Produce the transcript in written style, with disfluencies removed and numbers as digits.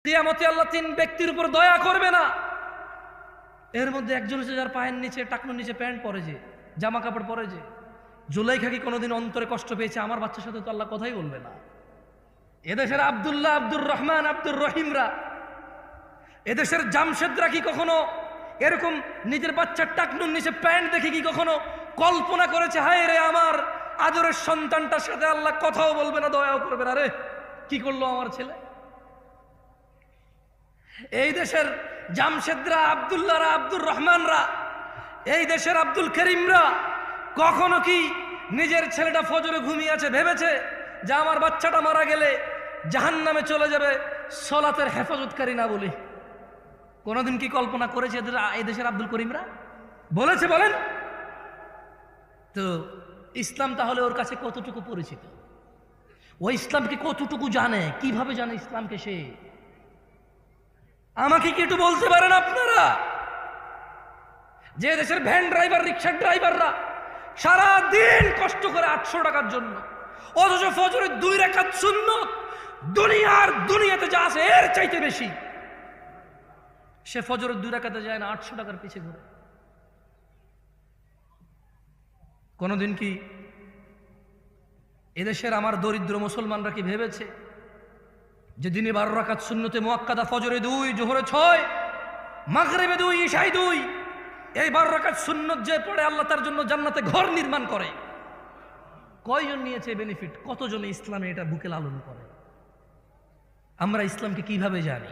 কিয়ামতে আল্লাহ তিন ব্যক্তির উপর দয়া করবে না। এর মধ্যে একজন হচ্ছে যার পায়ের নিচে টাকনুর নিচে প্যান্ট পরে, যে জামা কাপড় পরে, যে জুলাইখা কি কোনোদিন অন্তরে কষ্ট পেয়েছে? আমার বাচ্চার সাথে তো আল্লাহ কথাই বলবে না। এদেশের আব্দুল্লাহ, আব্দুর রহমান, আব্দুর রহিমরা, এদেশের জামশেদরা কি কখনো এরকম নিজের বাচ্চার টাকনুর নিচে প্যান্ট দেখে কি কখনো কল্পনা করেছে, হায় রে আমার আদরের সন্তানটার সাথে আল্লাহ কথাও বলবে না, দয়াও করবে না, রে কি করলো আমার ছেলে? এই দেশের জামশেদরা, আব্দুল্লাহরা, আব্দুর রহমানরা, এই দেশের আব্দুল করিমরা কখনো কি নিজের ছেলেটা ফজরে ঘুমিয়ে আছে ভেবেছে যে আমার বাচ্চাটা মারা গেলে জাহান্নামে চলে যাবে সলাতের হেফাজতকারী না বলে? কোনোদিন কি কল্পনা করেছে এই দেশের আব্দুল করিমরা? বলেছে? বলেন তো। ইসলাম তাহলে ওর কাছে কতটুকু পরিচিত? ও ইসলামকে কতটুকু জানে? কিভাবে জানে ইসলামকে সে? আমাকে কি একটু বলতে পারেন আপনারা? যে দেশের ভ্যান ড্রাইভার, রিক্সার ড্রাইভাররা সারা দিন কষ্ট করে 800 টাকার জন্য, অথচ ফজরের 2 রাকাত সুন্নত দুনিয়াতে যা আছে এর চাইতে বেশি, সে ফজরের 2 রাকাতে যায় না, 800 টাকার পিছে ঘুরে। কোনদিন কি এদেশের আমার দরিদ্র মুসলমানরা কি ভেবেছে যে দিনে 12 রাকাত সুন্নতে মুআক্কাদা, ফজরে 2, জোহরে 6, মাগরিবে 2, ইশায় 2, এই 12 রাকাত সুন্নত যে পড়ে আল্লাহ তার জন্য জান্নাতে ঘর নির্মাণ করে? কয়জন নিয়েছে বেনিফিট? কতজন ইসলামে এটা বুকে লালন করে? আমরা ইসলামকে কিভাবে জানি?